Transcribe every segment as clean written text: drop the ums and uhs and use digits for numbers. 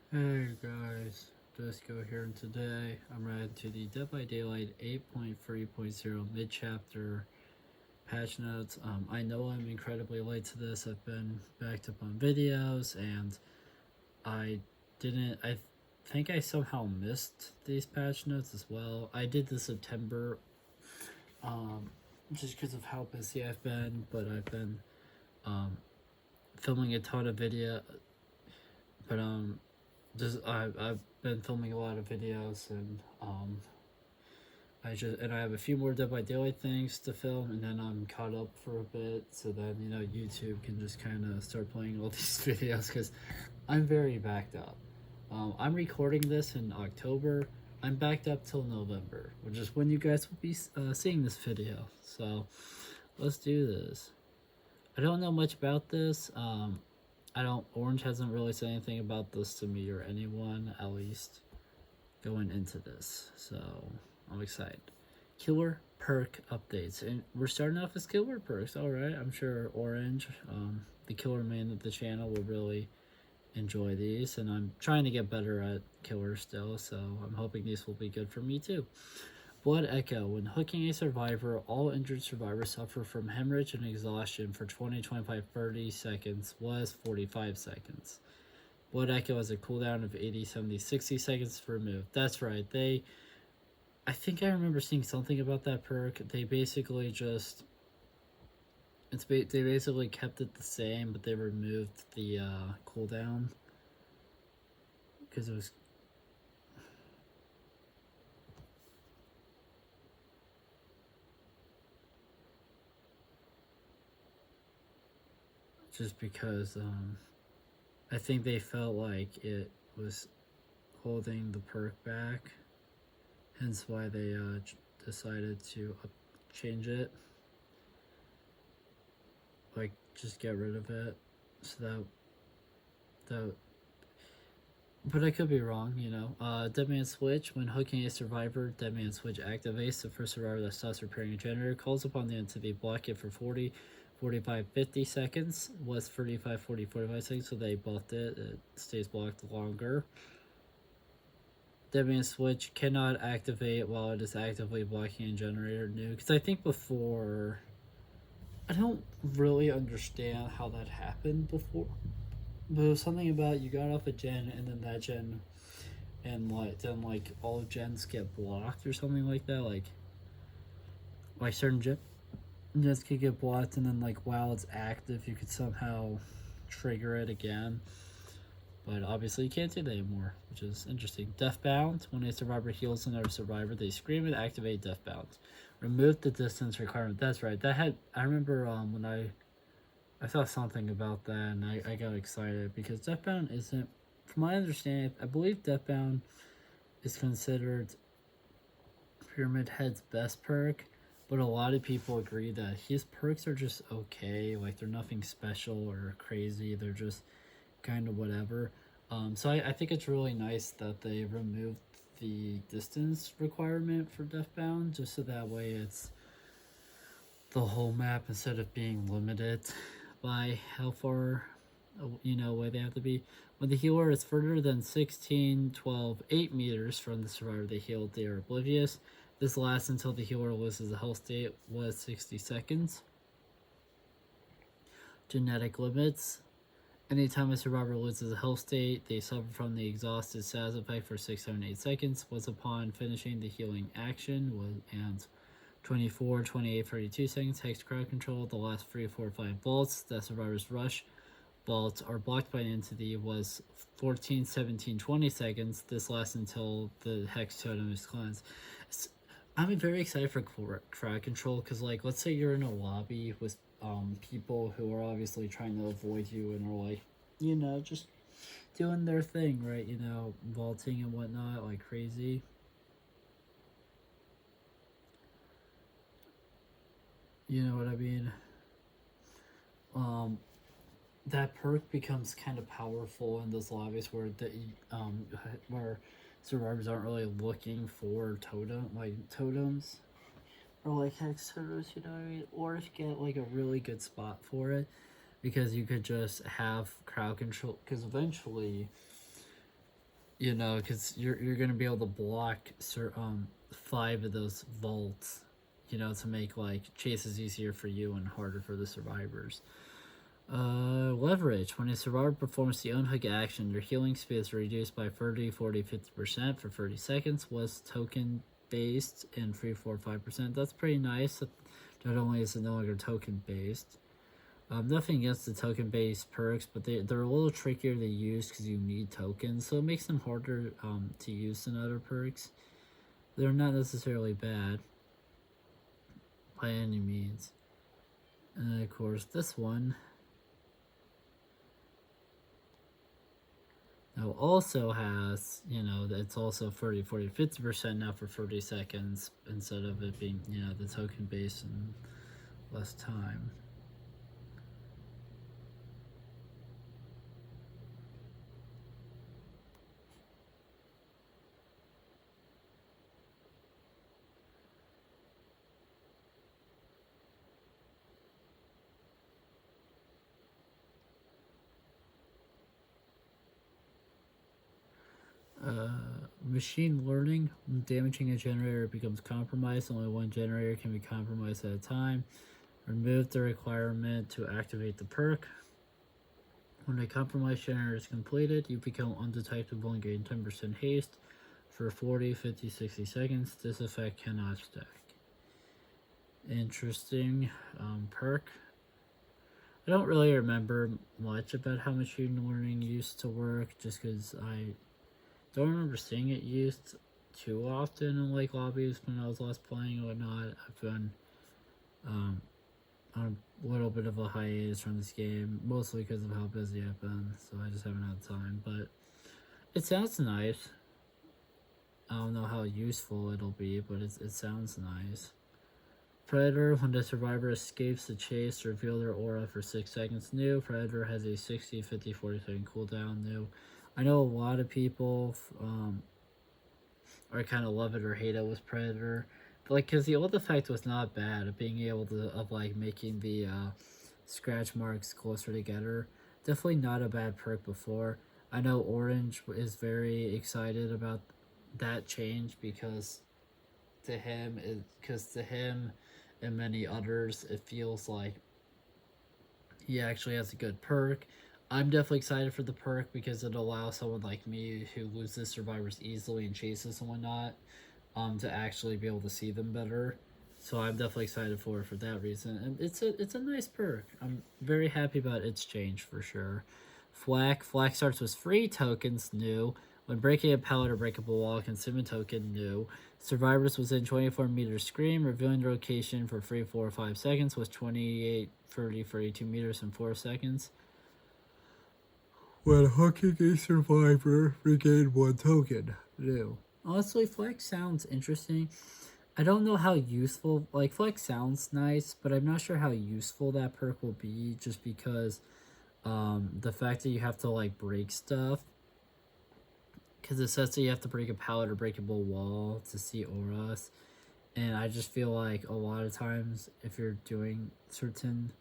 Hey guys, D1sco here, and today I'm ready to the Dead by Daylight 8.3.0 mid-chapter patch notes. I know I'm incredibly late to this. I've been backed up on videos, and I I think I somehow missed these patch notes as well. I did the September, um, just because of how busy I've been, but I've been, filming a ton of video, but, I've been filming a lot of videos, and I have a few more Dead by Daylight things to film, and then I'm caught up for a bit. So then YouTube can just kind of start playing all these videos because I'm very backed up. I'm recording this in October. I'm backed up till November, which is when you guys will be seeing this video. So let's do this. I don't know much about this. I don't. Orange hasn't really said anything about this to me or anyone, at least going into this. So I'm excited. Killer perk updates, and we're starting off as killer perks. All right, I'm sure Orange, the killer main of the channel, will really enjoy these, and I'm trying to get better at killer still. So I'm hoping these will be good for me too. Blood Echo. When hooking a survivor, all injured survivors suffer from hemorrhage and exhaustion for 20, 25, 30 seconds, was 45 seconds. Blood Echo has a cooldown of 80, 70, 60 seconds to remove. That's right. I think I remember seeing something about that perk. They basically just. They basically kept it the same, but they removed the cooldown. Because it was. Just because I think they felt like it was holding the perk back, hence why they decided to change it, like just get rid of it. So that but I could be wrong, Dead Man Switch. When hooking a survivor, Dead Man Switch activates. The first survivor that stops repairing a generator calls upon the entity, block it for 40, 45, 50 seconds. Was 35, 40, 45 seconds, so they buffed it. It stays blocked longer. Dead Man Switch cannot activate while it is actively blocking a generator new. Because I think before, I don't really understand how that happened before. But it was something about you got off a gen, and then that gen, and then all gens get blocked or something like that. Like certain gens could get blocked, and then while it's active, you could somehow trigger it again. But obviously you can't do that anymore, which is interesting. Deathbound. When a survivor heals another survivor, they scream and activate Deathbound. Remove the distance requirement. That's right. I remember when I saw something about that, and I got excited because Deathbound isn't, from my understanding, I believe Deathbound is considered Pyramid Head's best perk, but a lot of people agree that his perks are just okay. Like, they're nothing special or crazy. They're just kind of whatever. So I think it's really nice that they removed the distance requirement for Deathbound, just so that way it's the whole map instead of being limited by how far away they have to be. When the healer is further than 16, 12, 8 meters from the survivor they healed, they are oblivious. This lasts until the healer loses the health state, was 60 seconds. Genetic limits. Anytime a survivor loses a health state, they suffer from the exhausted status effect for 6, 7, 8 seconds. Was upon finishing the healing action, and 24, 28, 32 seconds. Hex crowd control. The last 3, 4, 5 vaults that survivors rush vaults are blocked by an entity was 14, 17, 20 seconds. This lasts until the hex totem is cleansed. I'm very excited for crowd control because, let's say you're in a lobby with people who are obviously trying to avoid you and are just doing their thing, right? Vaulting and whatnot like crazy. You know what I mean? That perk becomes kind of powerful in those lobbies where survivors aren't really looking for totems or hex totems, you know what I mean? Or if you get a really good spot for it, because you could just have crowd control. Because eventually, You know, because you're gonna be able to block 5 of those vaults. You know, to make like chases easier for you and harder for the survivors. Leverage. When a survivor performs the unhook action, your healing speed is reduced by 30, 40, 50% for 30 seconds. Was token based in 3, 4, 5%. That's pretty nice. Not only is it no longer token based. Nothing against the token based perks, but they're a little trickier to use because you need tokens, so it makes them harder to use than other perks. They're not necessarily bad by any means. And of course, this one now also has, you know, it's also 30, 40, 50% now for 30 seconds instead of it being, you know, the token based and less time. Machine learning. When damaging a generator becomes compromised, only one generator can be compromised at a time. Remove the requirement to activate the perk. When a compromised generator is completed, you become undetectable and gain 10% haste for 40, 50, 60 seconds. This effect cannot stack. Interesting perk. I don't really remember much about how machine learning used to work, just because I don't remember seeing it used too often in like lobbies when I was last playing and whatnot. I've been on a little bit of a hiatus from this game, mostly because of how busy I've been, so I just haven't had time. But it sounds nice. I don't know how useful it'll be, but it sounds nice. Predator. When the survivor escapes the chase, reveal their aura for 6 seconds. New. Predator has a 60, 50, 40 second cooldown. New. I know a lot of people or kind of love it or hate it with Predator. But like, because the old effect was not bad of being able to, of like making the scratch marks closer together. Definitely not a bad perk before. I know Orange is very excited about that change because to him, and many others, it feels like he actually has a good perk. I'm definitely excited for the perk because it allows someone like me who loses survivors easily and chases and whatnot, to actually be able to see them better. So I'm definitely excited for it for that reason, and it's a nice perk. I'm very happy about its change for sure. Flak starts with free tokens. New. When breaking a pallet or breakable wall, consume a token. New. Survivors within 24 meters scream, revealing their location for free 4 or 5 seconds with 28, 30, 32 meters in 4 seconds. When hooking a survivor, regain 1 token. New. Honestly, Flex sounds interesting. I don't know how useful, like, Flex sounds nice, but I'm not sure how useful that perk will be just because the fact that you have to, like, break stuff. Because it says that you have to break a pallet or breakable wall to see auras. And I just feel like a lot of times if you're doing certain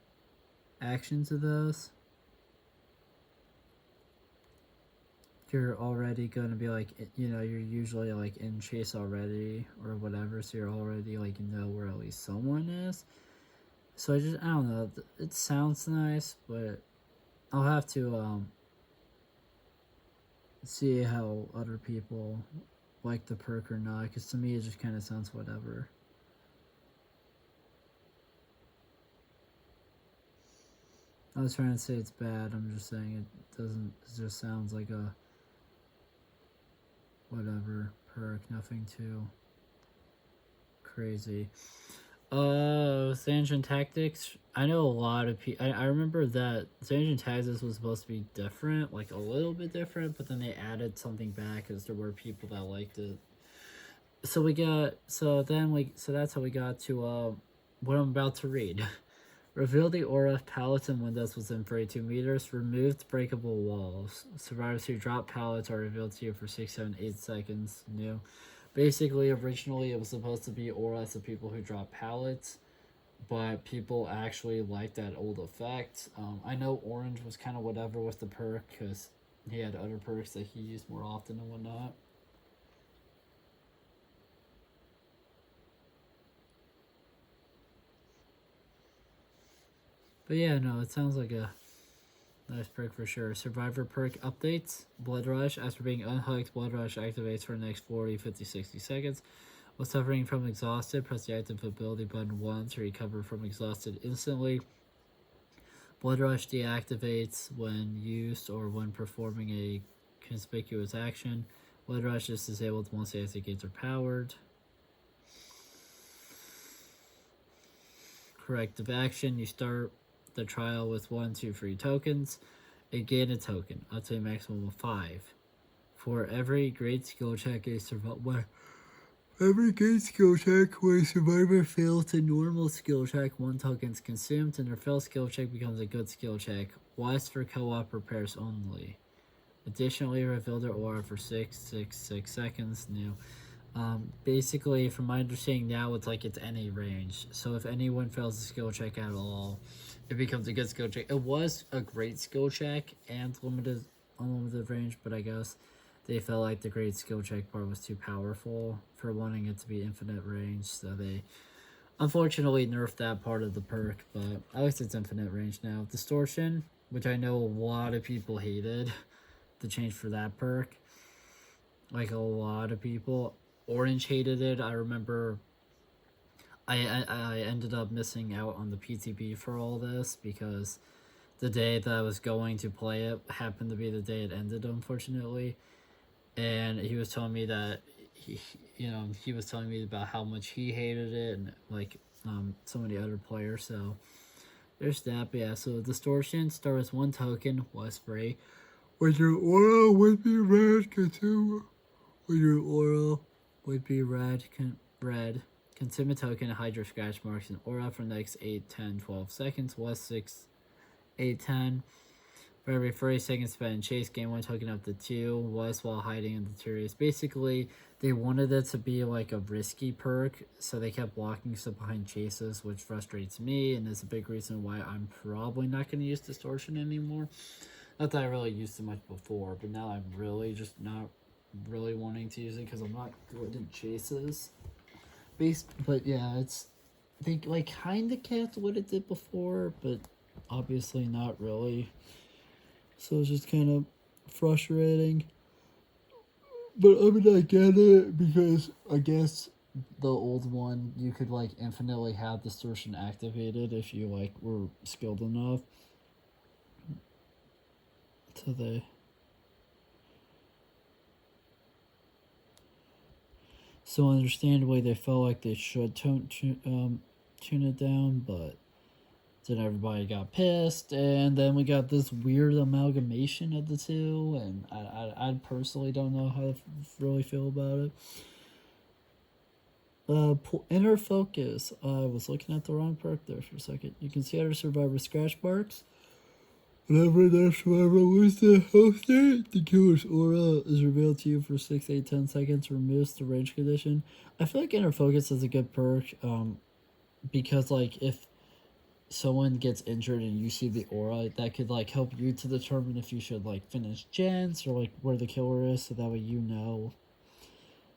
actions of those, you're already going to be like, you know, you're usually like in chase already or whatever, so you're already like, you know, where at least someone is. So I don't know, it sounds nice, but I'll have to see how other people like the perk or not, because to me it just kind of sounds whatever. I was trying to say it's bad, I'm just saying it just sounds like a whatever perk, nothing too crazy. Sanjin Tactics. I know a lot of people. I remember that Sanjin Tactics was supposed to be different, like a little bit different, but then they added something back because there were people that liked it. So that's how we got to what I'm about to read. Reveal the aura of pallets and windows within 32 meters. Removed breakable walls. Survivors who drop pallets are revealed to you for 6, 7, 8 seconds. New. Basically, originally it was supposed to be auras of people who drop pallets, but people actually like that old effect. I know Orange was kind of whatever with the perk because he had other perks that he used more often and whatnot. But yeah, no, it sounds like a nice perk for sure. Survivor perk updates. Blood Rush. After being unhooked, Blood Rush activates for the next 40, 50, 60 seconds. While suffering from exhausted, press the active ability button once to recover from exhausted instantly. Blood Rush deactivates when used or when performing a conspicuous action. Blood Rush is disabled once the exit gates are powered. Corrective action. You start the trial with 1, 2 free tokens and gain a token up to a maximum of 5. For every great skill check a survivor. Every great skill check where a survivor fails a normal skill check, 1 token is consumed, and their failed skill check becomes a good skill check. Was for co-op repairs only. Additionally, reveal their aura for 6 seconds. New. Basically, from my understanding now, it's like it's any range. So if anyone fails a skill check at all, it becomes a good skill check. It was a great skill check and unlimited range, but I guess they felt like the great skill check part was too powerful for wanting it to be infinite range, so they unfortunately nerfed that part of the perk, but at least it's infinite range now. Distortion, which I know a lot of people hated the change for that perk. Like a lot of people. Orange hated it. I remember I ended up missing out on the PTB for all this because the day that I was going to play it happened to be the day it ended, unfortunately. And he was telling me that he was telling me about how much he hated it and like so many other players. So there's that. But yeah, so distortion start with 1 token, was free. With your aura would be red, consume. With your aura would be red. Consume a token and hide your scratch marks in aura for the next 8, 10, 12 seconds. Was 6, 8, 10. For every 30 seconds spent in chase, gain 1 token up to 2. Was while hiding in the terriers. Basically, they wanted it to be like a risky perk, so they kept blocking stuff behind chases, which frustrates me and is a big reason why I'm probably not going to use distortion anymore. Not that I really used it much before, but now I'm really just not really wanting to use it because I'm not good in chases. But yeah, they like kind of kept what it did before, but obviously not really. So it's just kind of frustrating. But I mean, I get it because I guess the old one you could like infinitely have distortion activated if you like were skilled enough. So they. So understandably, they felt like they should tune it down, but then everybody got pissed, and then we got this weird amalgamation of the two, and I personally don't know how to really feel about it. Inner focus. I was looking at the wrong perk there for a second. You can see other survivor scratch marks. Whenever the survivor loses the health state, the killer's aura is revealed to you for 6, 8, 10 seconds, removes the range condition. I feel like inner focus is a good perk, because like if someone gets injured and you see the aura, that could like help you to determine if you should like finish gens or like where the killer is, so that way you know.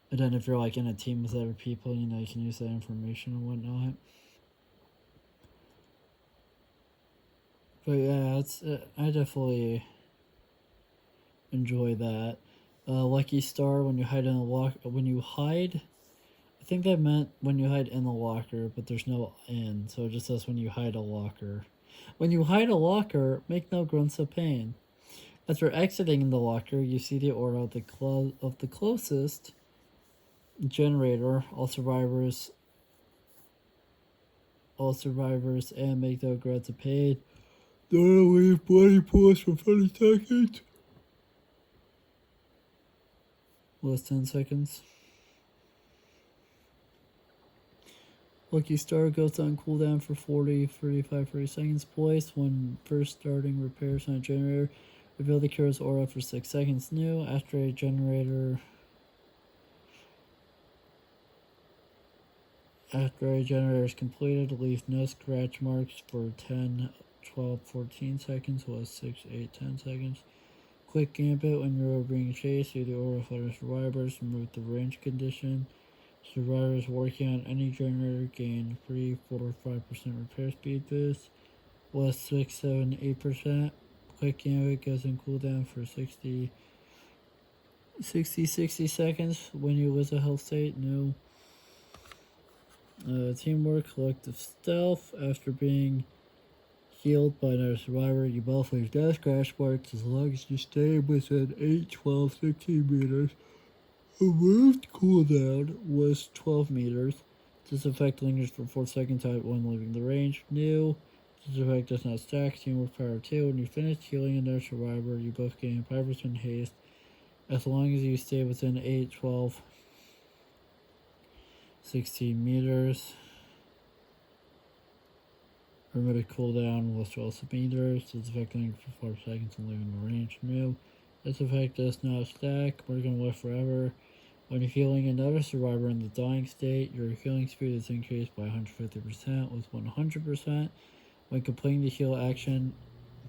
And then if you're like in a team with other people, you know, you can use that information and whatnot. But yeah, it's I definitely enjoy that. Lucky Star, when you hide in a hide. I think that meant when you hide in the locker, but there's no in, so it just says when you hide a locker. When you hide a locker, make no grunts of pain. After exiting the locker, you see the aura of the closest generator. All survivors, and make no grunts of pain. Don't leave bloody pools for 30 seconds. Last 10 seconds. Lucky Star goes on cooldown for 40, 35, 40 seconds. Place when first starting repairs on a generator. Reveal the cure's aura for 6 seconds. New. After a generator is completed, leave no scratch marks for 10, 12, 14 seconds. Was 6, 8, 10 seconds. Quick gambit when you are being chased. See the order of other survivors. Remove the range condition. Survivors working on any generator gain 3, 4, or 5% repair speed boost. Was 6, 7, 8%. Quick gambit goes in cooldown for 60 seconds when you lose a health state. No. Teamwork, collective stealth. After being healed by another survivor, you both lose death crash marks as long as you stay within 8, 12, 16 meters. Removed cooldown was 12 meters. This effect lingers for 4 seconds when leaving the range. New. This effect does not stack. Teamwork power 2. When you finish healing another survivor, you both gain 5% haste as long as you stay within 8, 12, 16 meters. Remove cooldown was 12 meters. This effect lingers for 4 seconds when leaving the range. New. This effect does not stack. We're going to live forever. When you're healing another survivor in the dying state, your healing speed is increased by 150% with 100%. When completing the heal action,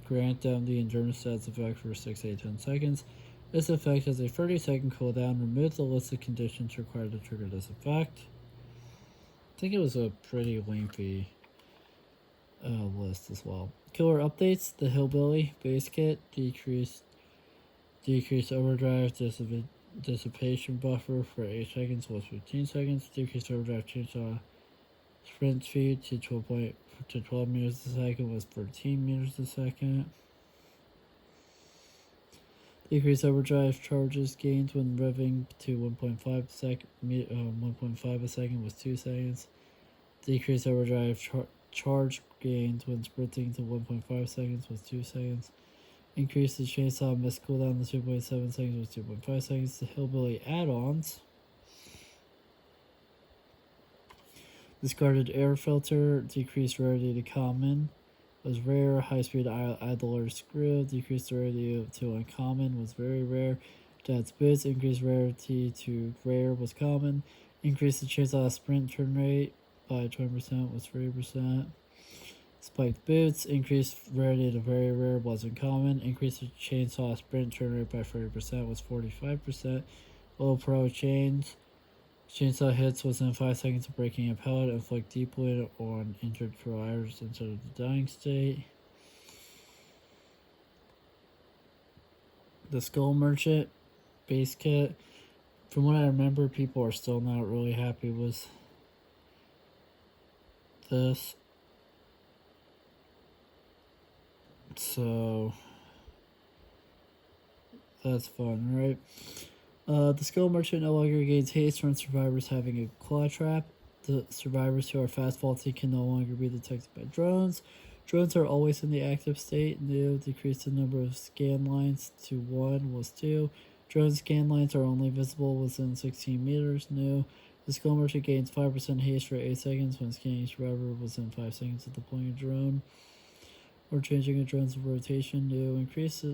grant them the endurance stats effect for 6, 8, 10 seconds. This effect has a 30-second cooldown. Remove the list of conditions required to trigger this effect. I think it was a pretty lengthy list as well. Killer updates: the Hillbilly base kit, decreased overdrive, dissipation buffer for 8 seconds was 15 seconds. Decreased overdrive chainsaw sprint speed to 12 meters a second was 13 meters a second. Decreased overdrive charges gains when revving to 1.5 a second was 2 seconds. Decreased overdrive charge gains when sprinting to 1.5 seconds was 2 seconds. Increase the chainsaw miss cooldown to 2.7 seconds was 2.5 seconds. The Hillbilly add-ons. Discarded air filter, decreased rarity to common, was rare. High speed idler screw, decreased rarity to uncommon, was very rare. Dad's boots, increased rarity to rare, was common. Increased the chainsaw sprint turn rate by 20%, was 30%. Spiked boots, increased rarity to very rare, was uncommon. Increased the chainsaw sprint turn rate by 30%, was 45%. Low pro chains. Chainsaw hits within 5 seconds of breaking a pellet, inflict deep bleed on injured survivors instead of the dying state. The Skull Merchant base kit. From what I remember, people are still not really happy with this. So that's fun, right? The Skull Merchant no longer gains haste from survivors having a claw trap. The survivors who are fast vaulting can no longer be detected by drones. Drones are always in the active state. New, decreased the number of scan lines to 1 was 2. Drone scan lines are only visible within 16 meters. New, the Skull Merchant gains 5% haste for 8 seconds when scanning a survivor within 5 seconds of deploying a drone or changing a drone's rotation. New, increase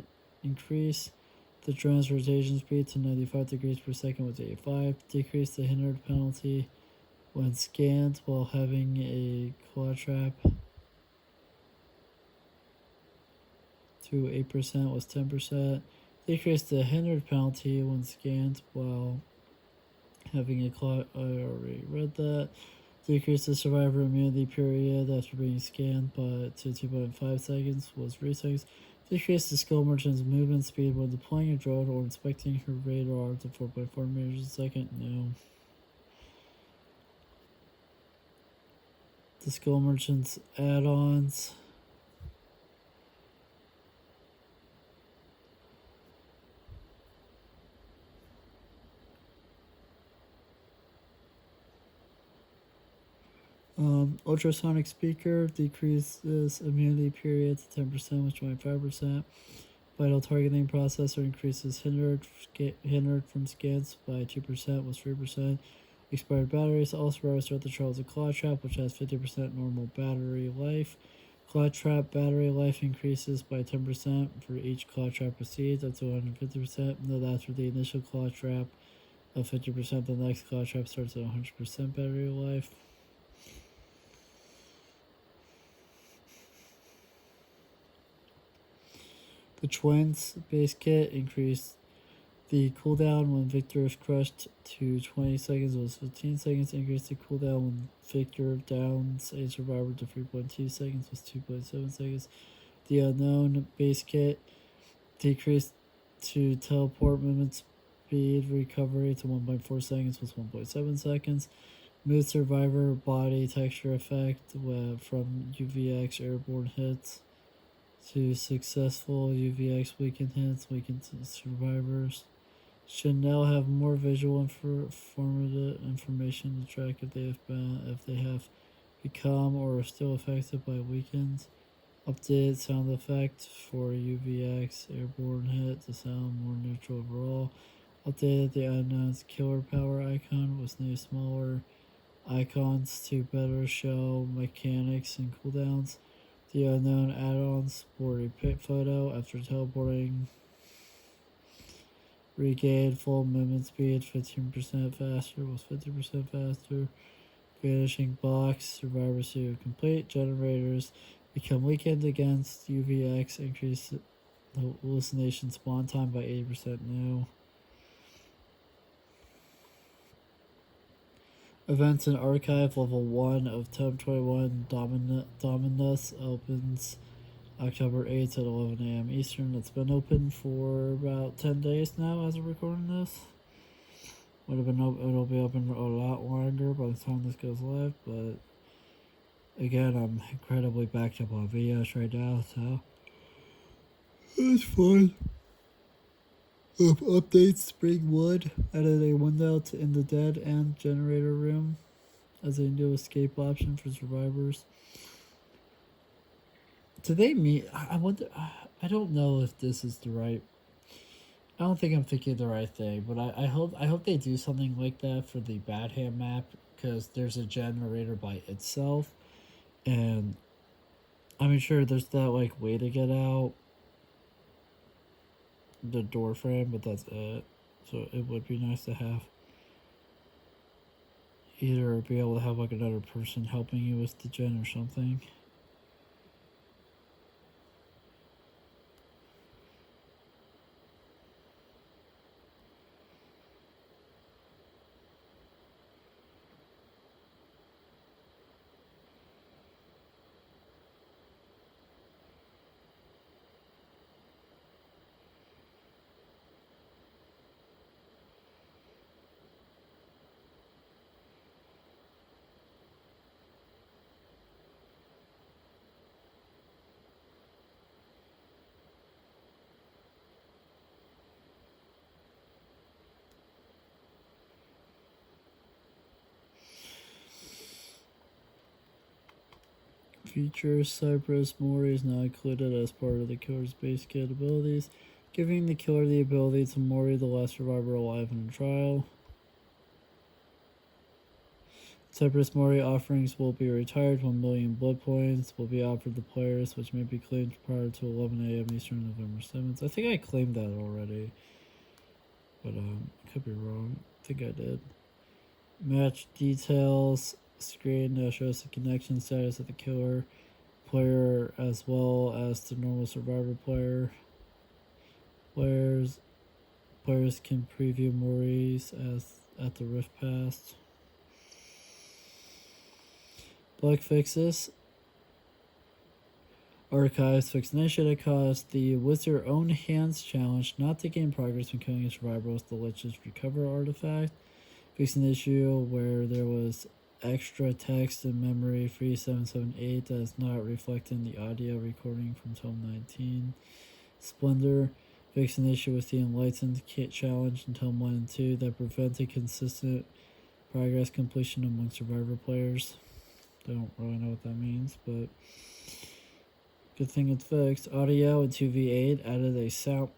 the drone's rotation speed to 95 degrees per second with 85. Decrease the hindered penalty when scanned while having a claw trap to 8% was 10%. Decrease the hindered penalty when scanned while having a claw. I already read that. Decrease the survivor immunity period after being scanned to 2.5 seconds was 3 seconds. Decrease the Skull Merchant's movement speed when deploying a drone or inspecting her radar to 4.4 meters a second. No. The Skull Merchant's add-ons. Ultrasonic speaker decreases immunity period to 10% with 25%. Vital targeting processor increases hindered from scans by 2% was 3%. Expired batteries also restart the Charles of Claw Trap, which has 50% normal battery life. Claw Trap battery life increases by 10% for each Claw Trap proceeds up to 150%. No, after the initial Claw Trap of 50%, the next Claw Trap starts at 100% battery life. The Twins base kit increased the cooldown when Victor is crushed to 20 seconds. It was 15 seconds. Increased the cooldown when Victor downs a survivor to 3.2 seconds. It was 2.7 seconds. The Unknown base kit decreased to teleport movement speed recovery to 1.4 seconds was 1.7 seconds. Mood Survivor body texture effect from UVX airborne hits to successful UVX weakened hits, weakened survivors. Should now have more visual informative information to track if they have become or are still affected by weakens. Updated sound effect for UVX airborne hit to sound more neutral overall. Updated the Unknown's killer power icon with new smaller icons to better show mechanics and cooldowns. The Unknown add-ons for a pit photo after teleporting. Regained full movement speed 15% faster, was 50% faster. Vanishing box, survivors who complete generators become weakened against UVX, increase the hallucination spawn time by 80% new. Events and Archive Level 1 of Tome 21 Dominus opens October 8th at 11 a.m. Eastern. It's been open for about 10 days now as of recording this. It'll be open a lot longer by the time this goes live, but again, I'm incredibly backed up on videos right now, so it's fine. Updates Spring Wood added a window in the dead end generator room as a new escape option for survivors. Do they mean? I wonder. I don't know if this is the right. I don't think I'm thinking the right thing, but I hope they do something like that for the Bad Hand map, because there's a generator by itself, and I mean sure there's that like way to get out the door frame, but that's it. So it would be nice to have either be able to have like another person helping you with the gen or something. Features Cypress Mori is now included as part of the killer's base kit abilities, giving the killer the ability to Mori the last survivor alive in a trial. Cypress Mori offerings will be retired. 1 million blood points will be offered to players, which may be claimed prior to 11 a.m. Eastern November 7th. I think I claimed that already, but I could be wrong. I think I did. Match details screen that shows the connection status of the killer player as well as the normal survivor player. Players can preview Mori's as at the Rift Pass. Bug fixes. Archives fix an issue that caused the with your own hands challenge not to gain progress when killing a survivor with the Lich's recover artifact. Fix an issue where there was extra text in memory 3778 that is not reflected in the audio recording from Tome 19. Splendor fix an issue with the Enlightened Kit challenge in Tome 1 and 2 that prevented consistent progress completion among survivor players. Don't really know what that means, but good thing it's fixed. Audio in 2v8 added a sound.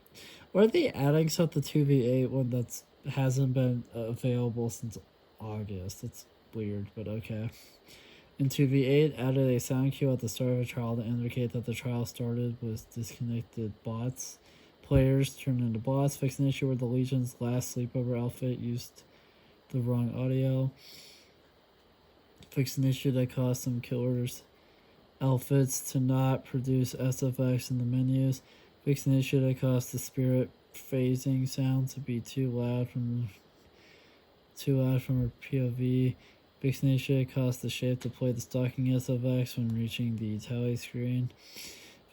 Why are they adding stuff to 2v8 when that's hasn't been available since August? That's weird, but okay. In 2v8, added a sound cue at the start of a trial to indicate that the trial started with disconnected bots. Players turned into bots. Fixed an issue where the Legion's last sleepover outfit used the wrong audio. Fixed an issue that caused some killers' outfits to not produce SFX in the menus. Fix an issue that caused the spirit phasing sound to be too loud from her POV. Fix an issue that caused the shape to play the stalking SFX when reaching the tally screen.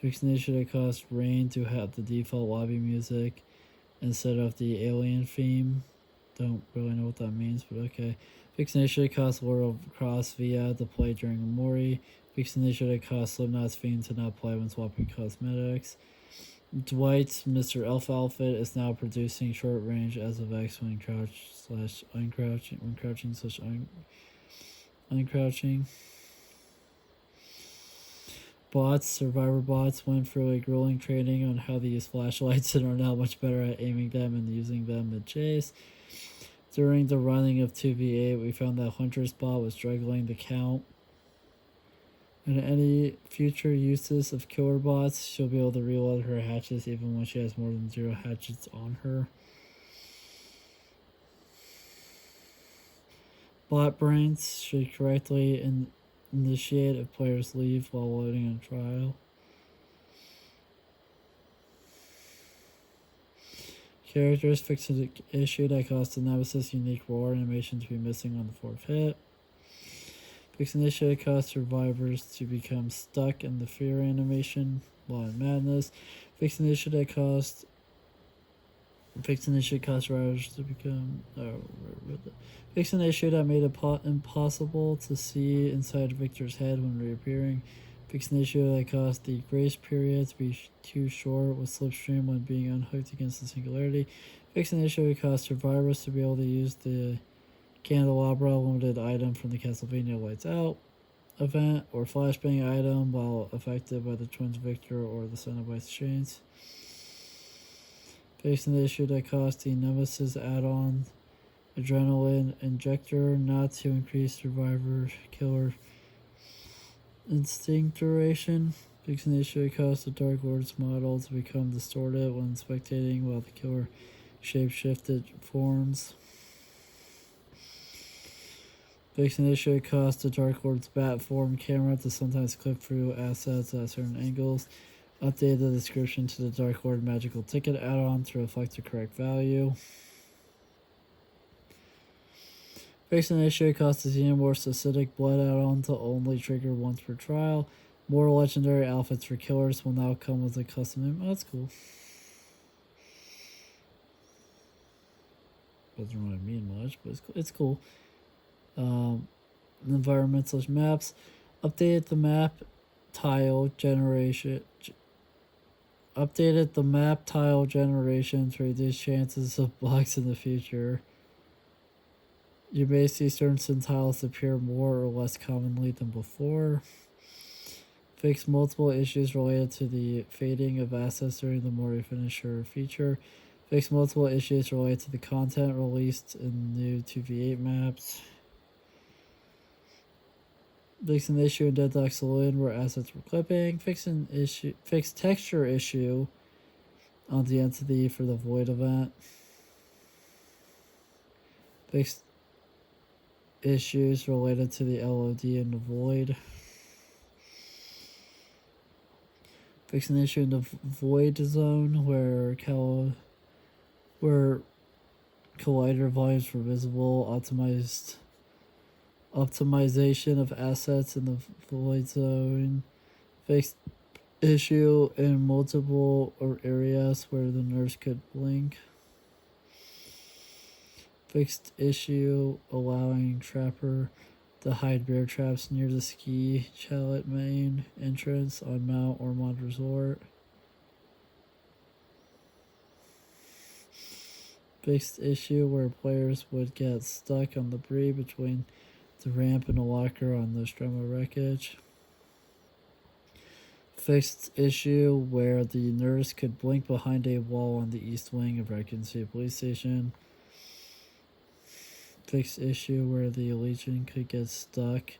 Fix an issue that caused Rain to have the default lobby music instead of the alien theme. Don't really know what that means, but okay. Fix an issue that caused World of Cross VIA to play during a Mori. Fix an issue that caused Slipknot's theme to not play when swapping cosmetics. Dwight's Mr. Elf outfit is now producing short range SFX when uncrouching. Survivor bots went through a grueling training on how to use flashlights and are now much better at aiming them and using them in chase. During the running of 2v8, we found that Hunter's bot was struggling to count. In any future uses of killer bots, she'll be able to reload her hatches even when she has more than 0 hatchets on her. Bot brains should correctly initiate if players leave while loading on trial. Characters fix an issue that caused the Nemesis unique roar animation to be missing on the 4th hit. Fix an issue that caused survivors to become stuck in the fear animation while in madness. Fix an issue that caused survivors to become. Fix an issue that made it impossible to see inside Victor's head when reappearing. Fix an issue that caused the grace period to be too short with Slipstream when being unhooked against the Singularity. Fix an issue that caused survivors to be able to use the Candelabra limited item from the Castlevania Lights Out event or flashbang item while affected by the Twins Victor or the Cenobite's Chains. Fix an issue that caused the Nemesis add-on Adrenaline Injector not to increase survivor killer instinct duration. Fix an issue that caused the Dark Lord's model to become distorted when spectating while the killer shape-shifted forms. Fix an issue that caused the Dark Lord's bat form camera to sometimes clip through assets at certain angles. Update the description to the Dark Lord magical ticket add-on to reflect the correct value. Fix an issue that caused the Xenomorph's acidic blood add-on to only trigger once per trial. More legendary outfits for killers will now come with a custom. Oh, that's cool. Doesn't really mean much, but it's cool. Environmental maps. Updated the map tile generation. Updated the map tile generation to reduce chances of blocks in the future. You may see certain tiles appear more or less commonly than before. Fix multiple issues related to the fading of assets during the Mori Finisher feature. Fix multiple issues related to the content released in new 2v8 maps. Fix an issue in Deadlock Saloon where assets were clipping. Fix texture issue on the entity for the Void event. Fix issues related to the LOD in the Void. Fix an issue in the Void zone where collider volumes were visible. Optimization of assets in the Void zone. Fixed issue in multiple areas where the nurse could blink. Fixed issue allowing Trapper to hide bear traps near the ski chalet main entrance on Mount Ormond Resort. Fixed issue where players would get stuck on the debris between the ramp and the locker on Nostromo wreckage. Fixed issue where the nurse could blink behind a wall on the east wing of Raccoon City Police Station. Fixed issue where the Legion could get stuck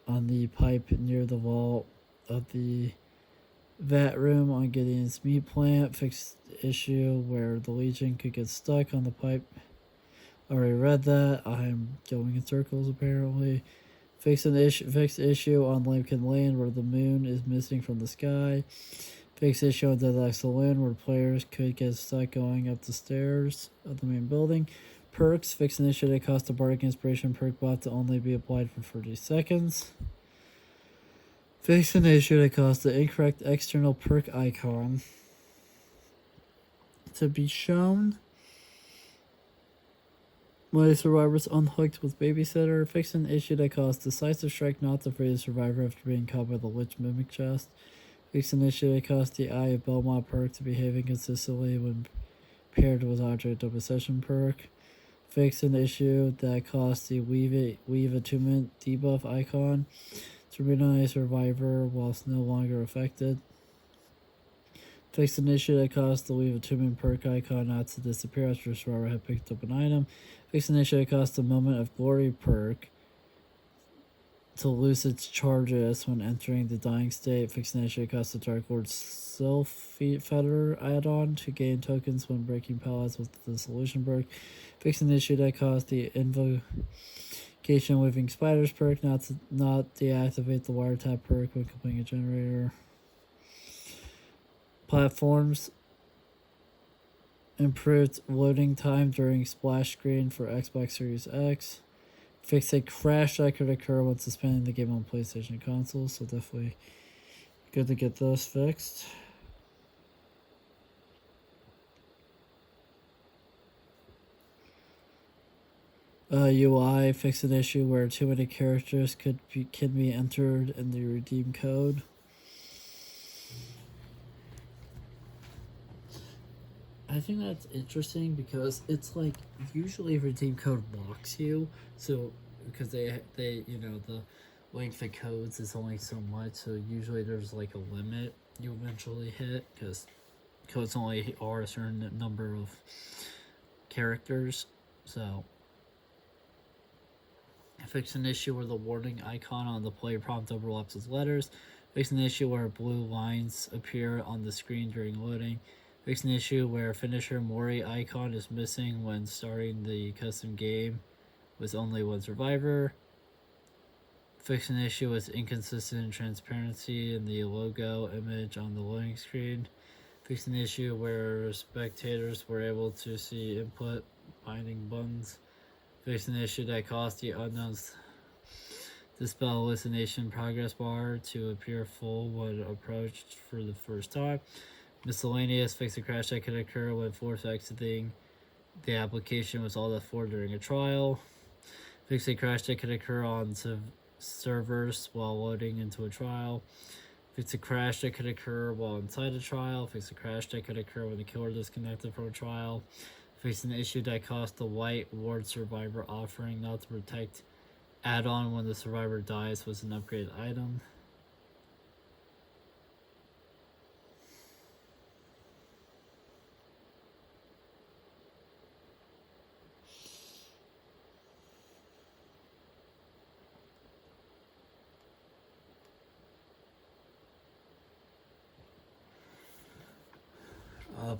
on the pipe near the vault of the vat room on Gideon's meat plant. Fixed issue where the Legion could get stuck on the pipe. Already read that. I'm going in circles apparently. Fixed issue on Lincoln Lane where the moon is missing from the sky. Fixed issue of Deadlock Saloon where players could get stuck going up the stairs of the main building. Perks. Fix an issue that caused the Bardic Inspiration perk buff to only be applied for 30 seconds. Fix an issue that caused the incorrect external perk icon to be shown when a survivor is unhooked with Babysitter. Fix an issue that caused Decisive Strike not to free the survivor after being caught by the Lich Mimic chest. Fix an issue that caused the Eye of Belmont perk to behave inconsistently when paired with Object of Possession perk. Fix an issue that caused the Weave Attunement debuff icon to remain a survivor whilst no longer affected. Fix an issue that caused the Weave Attunement perk icon not to disappear after a survivor had picked up an item. Fix an issue that caused the Moment of Glory perk to lose its charges when entering the dying state. Fix an issue that caused the Dark Lord Self Fetter add-on to gain tokens when breaking pallets with the Dissolution perk. Fix an issue that caused the Invocation Living Spiders perk not deactivate the Wiretap perk when completing a generator. Platforms. Improved loading time during splash screen for Xbox Series X. Fix a crash that could occur when suspending the game on PlayStation consoles, so definitely good to get those fixed. UI. Fix an issue where too many characters can be entered in the redeem code. I think that's interesting because it's like usually redeem code blocks you, so because they the length of codes is only so much, so usually there's like a limit you eventually hit because codes only are a certain number of characters. So fix an issue where the warning icon on the player prompt overlaps with letters. Fix an issue where blue lines appear on the screen during loading. Fix an issue where finisher Mori icon is missing when starting the custom game with only one survivor. Fix an issue with inconsistent transparency in the logo image on the loading screen. Fix an issue where spectators were able to see input binding buttons. Fix an issue that caused the unknown's dispel hallucination progress bar to appear full when approached for the first time. Miscellaneous. Fix a crash that could occur when force exiting the application was all F4 during a trial. Fix a crash that could occur on servers while loading into a trial. Fix a crash that could occur while inside a trial. Fix a crash that could occur when the killer disconnected from a trial. Fix an issue that caused the White Ward Survivor offering not to protect add-on when the survivor dies was an upgrade item.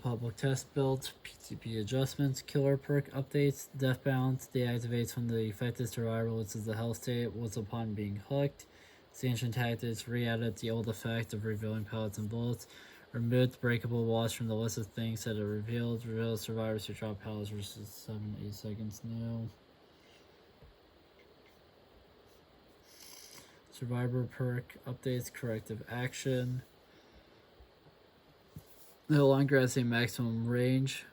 Public test builds, PTP adjustments, killer perk updates, death balance deactivates when the affected survivor loses the health state was upon being hooked. Stanchion tactics re-added the old effect of revealing pellets and bullets. Removed breakable walls from the list of things that it revealed. Revealed survivors who drop pellets versus 7-8 seconds new. Survivor perk updates, corrective action. No longer has a maximum range.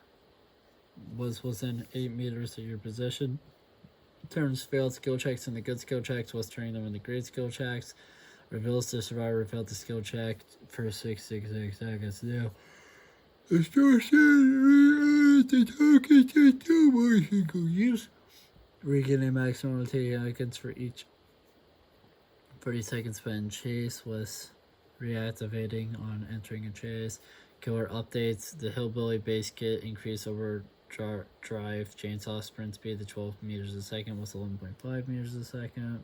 Was within 8 meters of your position. Turns failed skill checks into good skill checks, was turning them into great skill checks. Reveals the survivor failed the skill check for 6 seconds new. The store said the token to 2 more single use. Regain a maximum rotating icons for each 30 seconds spent in chase was reactivating on entering a chase. Killer updates, the Hillbilly base kit increased over drive chainsaw sprint speed to 12 meters a second with 11.5 meters a second.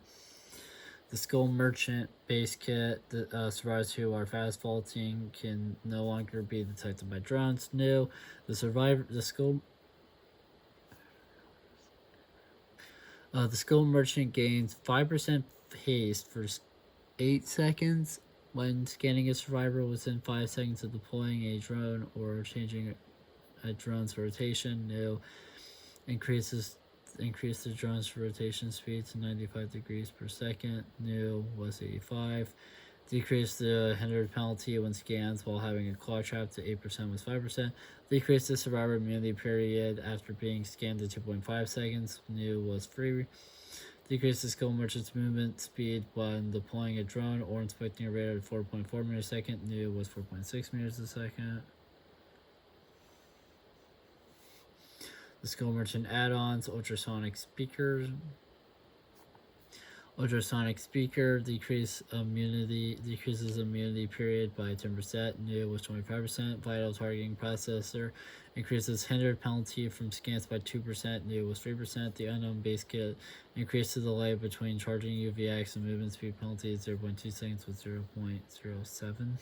The Skull Merchant base kit, the survivors who are fast vaulting can no longer be detected by drones. New, the Skull Merchant gains 5% haste for 8 seconds When scanning a survivor within 5 seconds of deploying a drone or changing a drone's rotation, new increase the drone's rotation speed to 95 degrees per second. New was 85. Decrease the hindered penalty when scans while having a claw trap to 8% was 5%. Decrease the survivor immunity period after being scanned to 2.5 seconds. New was 3. Decrease the skill merchant's movement speed when deploying a drone or inspecting a radar at 4.4 meters a second. New was 4.6 meters a second. The skill merchant add-ons, ultrasonic speakers. Ultrasonic speaker decreases immunity period by 10%. New was 25%. Vital targeting processor increases hindered penalty from scans by 2%. New was 3%. The unknown base kit increases the delay between charging UVX and movement speed penalty is 0.2 seconds with 0.07.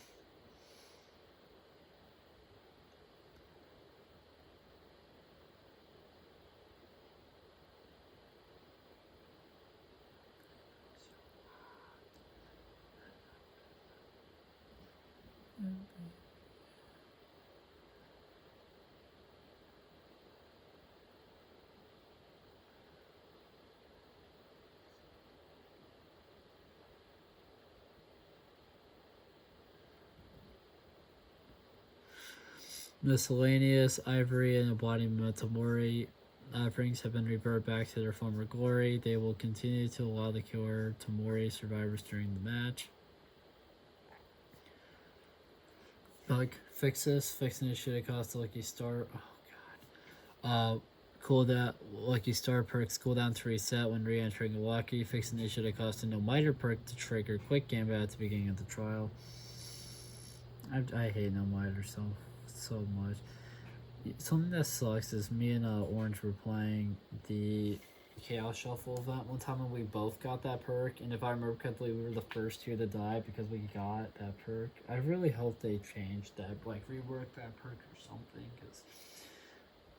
Miscellaneous ivory and embodiment of Mori offerings have been reverted back to their former glory. They will continue to allow the cure to Mori survivors during the match. Bug fixes. Fix an issue that costs Lucky Star. Oh god. Cooldown. Lucky Star perks cooldown to reset when re-entering a Lucky. Fix an issue that costs a No Miter perk to trigger quick gambit at the beginning of the trial. I hate No Miter so much. Something that sucks is me and Orange were playing the Chaos Shuffle event one time and we both got that perk, and if I remember correctly we were the first two to die because we got that perk. I really hope they changed that, like rework that perk or something, because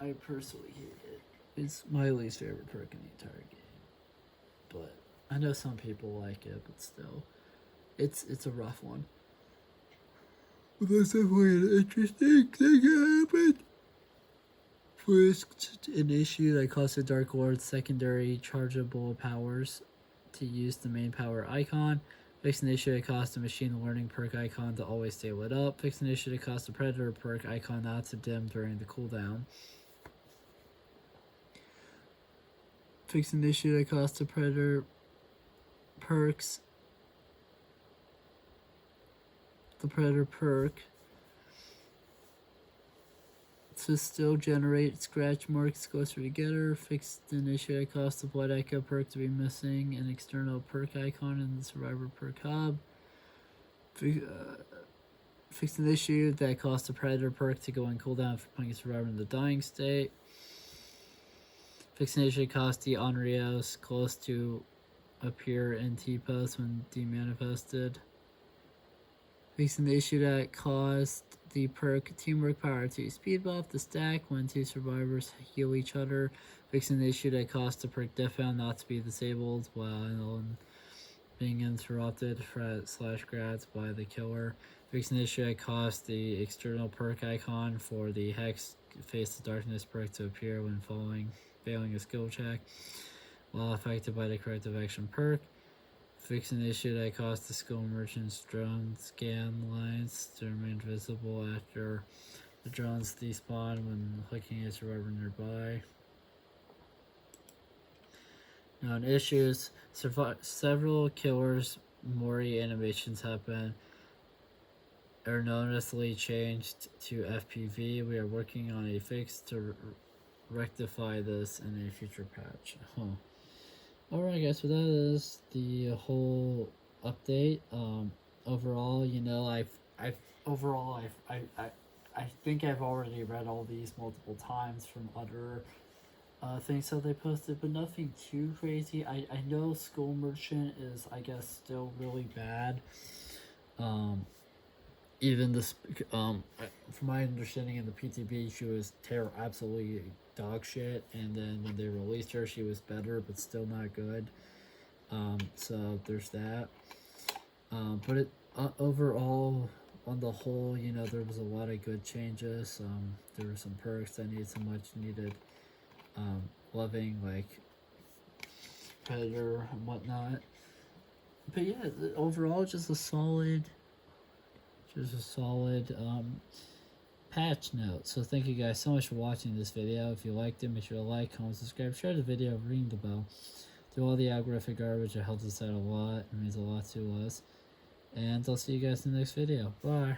I personally hate it. It's my least favorite perk in the entire game, but I know some people like it, but still it's a rough one. But that's definitely an interesting thing that happened. First, an issue that costs the Dark Lord secondary chargeable powers to use the main power icon. Fix an issue that costs the machine learning perk icon to always stay lit up. Fix an issue that costs the predator perk icon not to dim during the cooldown. Fix an issue that costs the predator perks. The predator perk to still generate scratch marks closer together. Fix an issue that costs the blood echo perk to be missing an external perk icon in the survivor perk hub. Fix an issue that costs the predator perk to go on cooldown for putting a survivor in the dying state. Fix an issue that costs the Onrios close to appear in T-post when demanifested. Fix an issue that caused the perk Teamwork Power 2 speed buff to stack when two survivors heal each other. Fix an issue that caused the perk Death Found not to be disabled while being interrupted /grats by the killer. Fix an issue that caused the external perk icon for the Hex Face the Darkness perk to appear when failing a skill check while affected by the corrective action perk. Fix an issue that caused the skill merchant's drone scan lines to remain visible after the drones despawn when hooking a survivor nearby. Known issues. Several killers' Mori animations have been erroneously changed to FPV. We are working on a fix to rectify this in a future patch. Alright guys, so that is the whole update. Overall, you know, I think I've already read all these multiple times from other things that they posted, but nothing too crazy. I know School Merchant is, I guess, still really bad. Even this, from my understanding in the PTB, she was absolutely dog shit, and then when they released her, she was better, but still not good. So there's that. But overall, on the whole, you know, there was a lot of good changes. There were some perks that needed some much needed loving, like Predator and whatnot. But yeah, overall, just a solid patch note. So thank you guys so much for watching this video. If you liked it, make sure to like, comment, subscribe, share the video, ring the bell. Do all the algorithmic garbage. It helps us out a lot. It means a lot to us. And I'll see you guys in the next video. Bye.